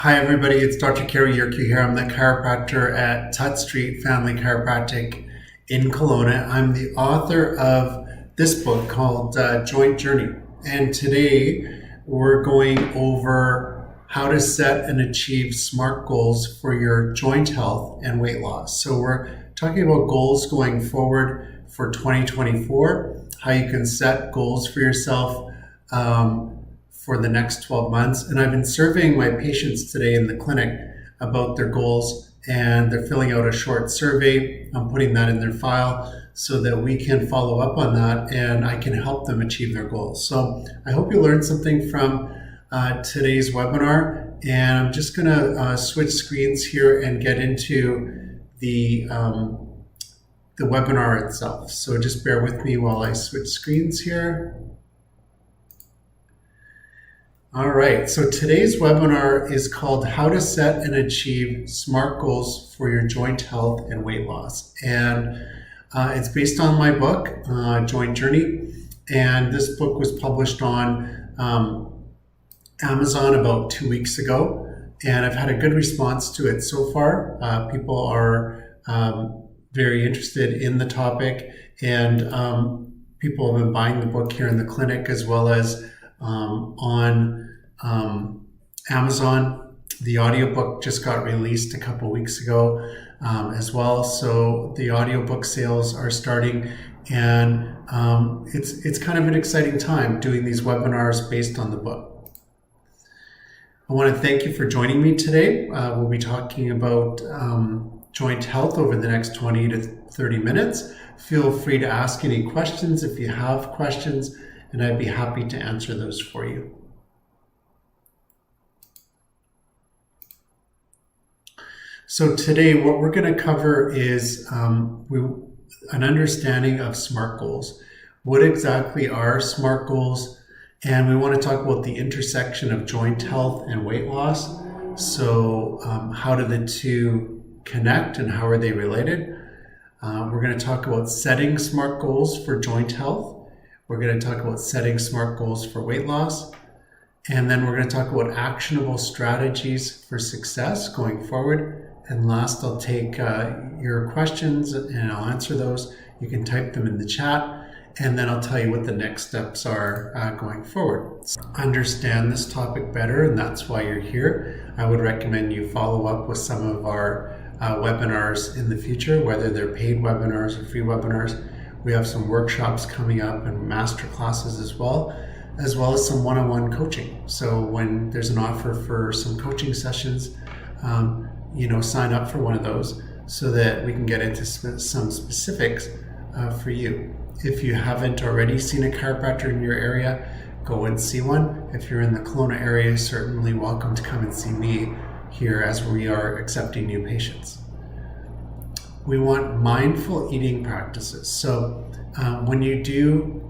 Hi, everybody. It's Dr. Kerry Yerke here. I'm the chiropractor at Tut Street Family Chiropractic in Kelowna. I'm the author of this book called Joint Journey. And today we're going over how to set and achieve SMART goals for your joint health and weight loss. So we're talking about goals going forward for 2024, how you can set goals for yourself for the next 12 months. And I've been surveying my patients today in the clinic about their goals, and they're filling out a short survey. I'm putting that in their file so that we can follow up on that and I can help them achieve their goals. So I hope you learned something from today's webinar, and I'm just gonna switch screens here and get into the webinar itself. So just bear with me while I switch screens here. All right, so today's webinar is called How to Set and Achieve SMART Goals for Your Joint Health and Weight Loss. And it's based on my book, Joint Journey. And this book was published on Amazon about 2 weeks ago. And I've had a good response to it so far. People are very interested in the topic, and people have been buying the book here in the clinic as well as on Amazon. The audiobook just got released a couple of weeks ago as well. So the audiobook sales are starting, and it's kind of an exciting time doing these webinars based on the book. I want to thank you for joining me today. We'll be talking about joint health over the next 20 to 30 minutes. Feel free to ask any questions if you have questions, and I'd be happy to answer those for you. So today what we're going to cover is an understanding of SMART goals. What exactly are SMART goals? And we want to talk about the intersection of joint health and weight loss. So how do the two connect and how are they related? We're going to talk about setting SMART goals for joint health. We're going to talk about setting SMART goals for weight loss. And then we're going to talk about actionable strategies for success going forward. And last, I'll take your questions and I'll answer those. You can type them in the chat, and then I'll tell you what the next steps are going forward. Understand this topic better, and that's why you're here. I would recommend you follow up with some of our webinars in the future, whether they're paid webinars or free webinars. We have some workshops coming up and master classes as well as some one-on-one coaching. So when there's an offer for some coaching sessions, sign up for one of those so that we can get into some specifics for you. If you haven't already seen a chiropractor in your area, go and see one. If you're in the Kelowna area, certainly welcome to come and see me here as we are accepting new patients. We want mindful eating practices. So when you do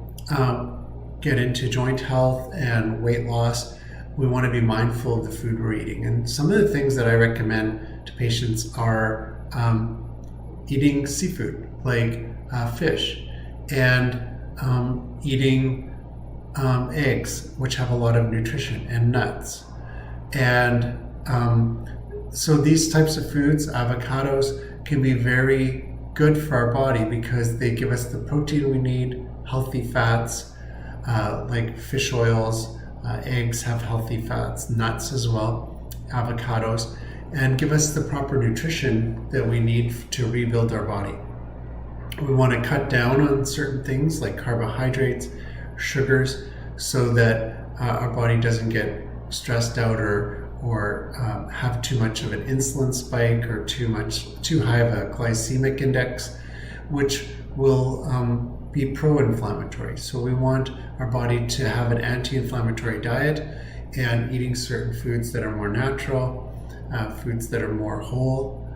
get into joint health and weight loss, we want to be mindful of the food we're eating. And some of the things that I recommend to patients are eating seafood, like fish, and eating eggs, which have a lot of nutrition, and nuts. And so these types of foods, avocados, can be very good for our body because they give us the protein we need, healthy fats, like fish oils. Eggs have healthy fats, nuts as well, avocados, and give us the proper nutrition that we need to rebuild our body. We want to cut down on certain things like carbohydrates, sugars, so that our body doesn't get stressed out or have too much of an insulin spike or too high of a glycemic index, which will be pro-inflammatory. So we want our body to have an anti-inflammatory diet, and eating certain foods that are more natural, foods that are more whole,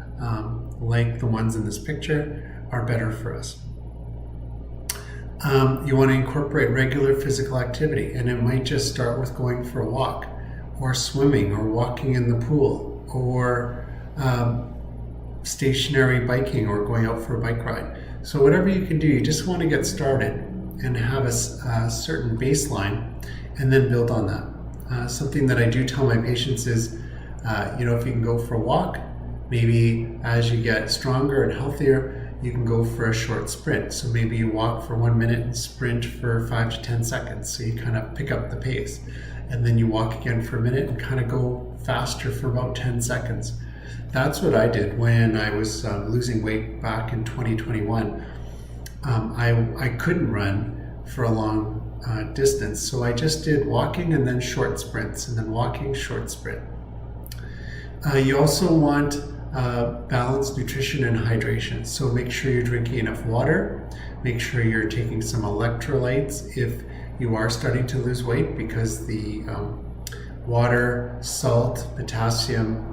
like the ones in this picture, are better for us. You want to incorporate regular physical activity, and it might just start with going for a walk, or swimming, or walking in the pool, or stationary biking, or going out for a bike ride. So whatever you can do, you just want to get started and have a certain baseline and then build on that. Something that I do tell my patients is If you can go for a walk, maybe as you get stronger and healthier, you can go for a short sprint. So maybe you walk for 1 minute and sprint for 5 to 10 seconds. So you kind of pick up the pace. And then you walk again for a minute and kind of go faster for about 10 seconds. That's what I did when I was losing weight back in 2021. I couldn't run for a long distance. So I just did walking and then short sprints, and then walking, short sprint. You also want balanced nutrition and hydration. So make sure you're drinking enough water. Make sure you're taking some electrolytes if you are starting to lose weight, because the water, salt, potassium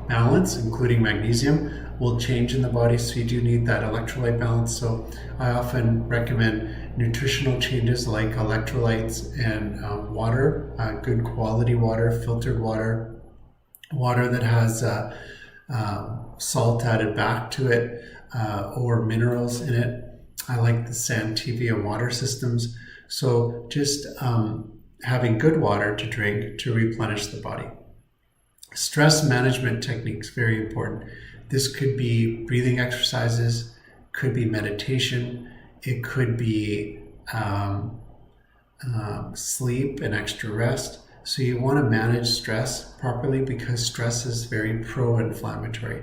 balance, including magnesium, will change in the body. So you do need that electrolyte balance. So I often recommend nutritional changes like electrolytes and water, good quality water, filtered water, water that has salt added back to it, or minerals in it. I like the Santivia water systems. So just having good water to drink to replenish the body. Stress management techniques, very important. This could be breathing exercises, could be meditation, it could be sleep and extra rest. So you want to manage stress properly, because stress is very pro-inflammatory.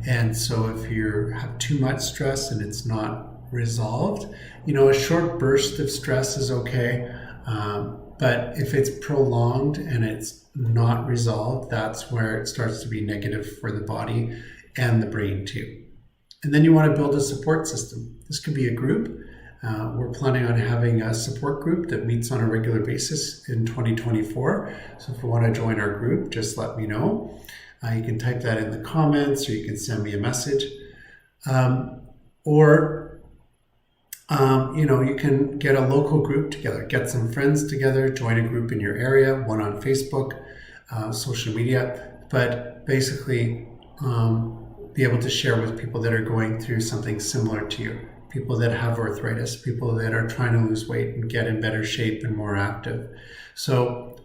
And so if you have too much stress and it's not resolved, a short burst of stress is okay. But if it's prolonged and it's not resolved, that's where it starts to be negative for the body and the brain too. And then you want to build a support system. This could be a group. We're planning on having a support group that meets on a regular basis in 2024. So if you want to join our group, just let me know. You can type that in the comments, or you can send me a message. You can get a local group together, get some friends together, join a group in your area, one on Facebook, social media, but basically be able to share with people that are going through something similar to you. People that have arthritis, people that are trying to lose weight and get in better shape and more active. So,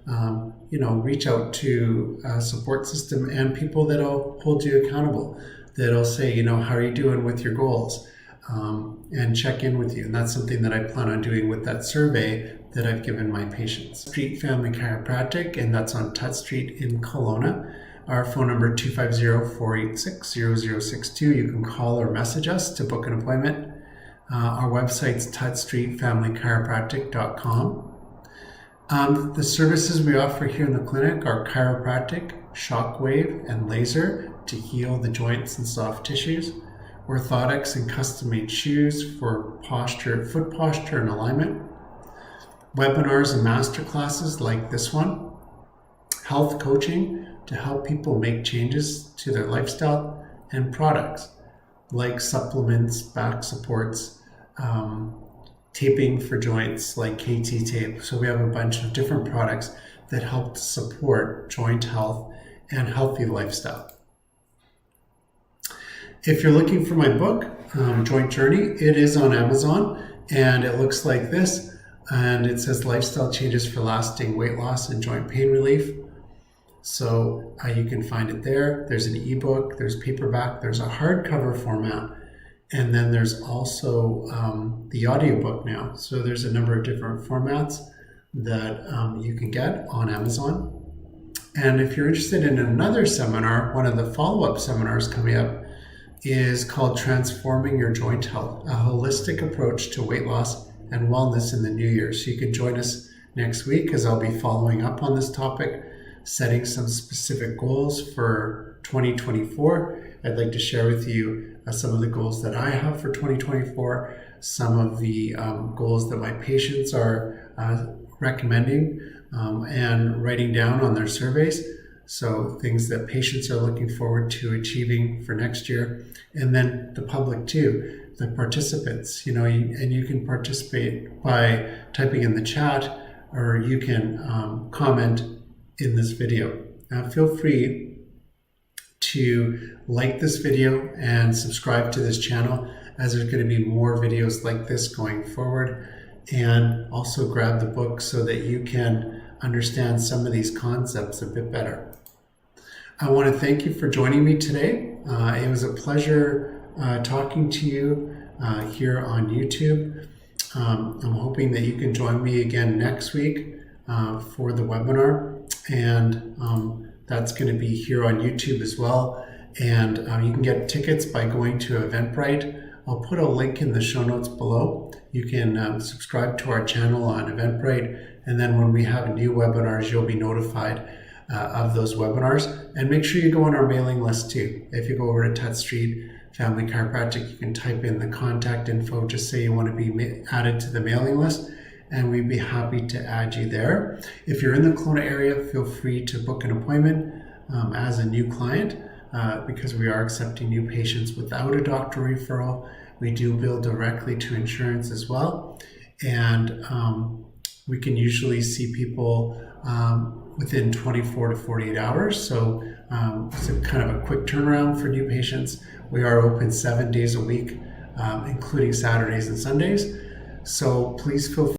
reach out to a support system and people that'll hold you accountable, that'll say, how are you doing with your goals? And check in with you. And that's something that I plan on doing with that survey that I've given my patients. Street Family Chiropractic, and that's on Tut Street in Kelowna. Our phone number 250-486-0062. You can call or message us to book an appointment. Our website's tutstreetfamilychiropractic.com. The services we offer here in the clinic are chiropractic, shockwave, and laser to heal the joints and soft tissues, orthotics and custom-made shoes for posture, foot posture and alignment, webinars and masterclasses like this one, health coaching to help people make changes to their lifestyle, and products like supplements, back supports, taping for joints like KT tape. So we have a bunch of different products that help to support joint health and healthy lifestyle. If you're looking for my book, Joint Journey, it is on Amazon, and it looks like this, and it says Lifestyle Changes for Lasting Weight Loss and Joint Pain Relief. So you can find it there. There's an ebook, there's paperback, there's a hardcover format, and then there's also the audiobook now. So there's a number of different formats that you can get on Amazon. And if you're interested in another seminar, one of the follow-up seminars coming up is called Transforming Your Joint Health, a holistic approach to weight loss and wellness in the new year. So you can join us next week, as I'll be following up on this topic, setting some specific goals for 2024. I'd like to share with you some of the goals that I have for 2024, some of the goals that my patients are recommending and writing down on their surveys. So things that patients are looking forward to achieving for next year. And then the public too, the participants, and you can participate by typing in the chat, or you can comment in this video. Now feel free to like this video and subscribe to this channel, as there's going to be more videos like this going forward. And also grab the book so that you can understand some of these concepts a bit better. I want to thank you for joining me today. It was a pleasure talking to you here on YouTube. I'm hoping that you can join me again next week for the webinar, and that's going to be here on YouTube as well. And you can get tickets by going to Eventbrite. I'll put a link in the show notes below. You can subscribe to our channel on Eventbrite, and then when we have new webinars, you'll be notified of those webinars. And make sure you go on our mailing list too. If you go over to Tut Street Family Chiropractic, you can type in the contact info, just say you want to be added to the mailing list, and we'd be happy to add you there. If you're in the Kelowna area, feel free to book an appointment as a new client because we are accepting new patients without a doctor referral. We do bill directly to insurance as well, and we can usually see people within 24 to 48 hours. So it's a kind of a quick turnaround for new patients. We are open 7 days a week, including Saturdays and Sundays. So please feel free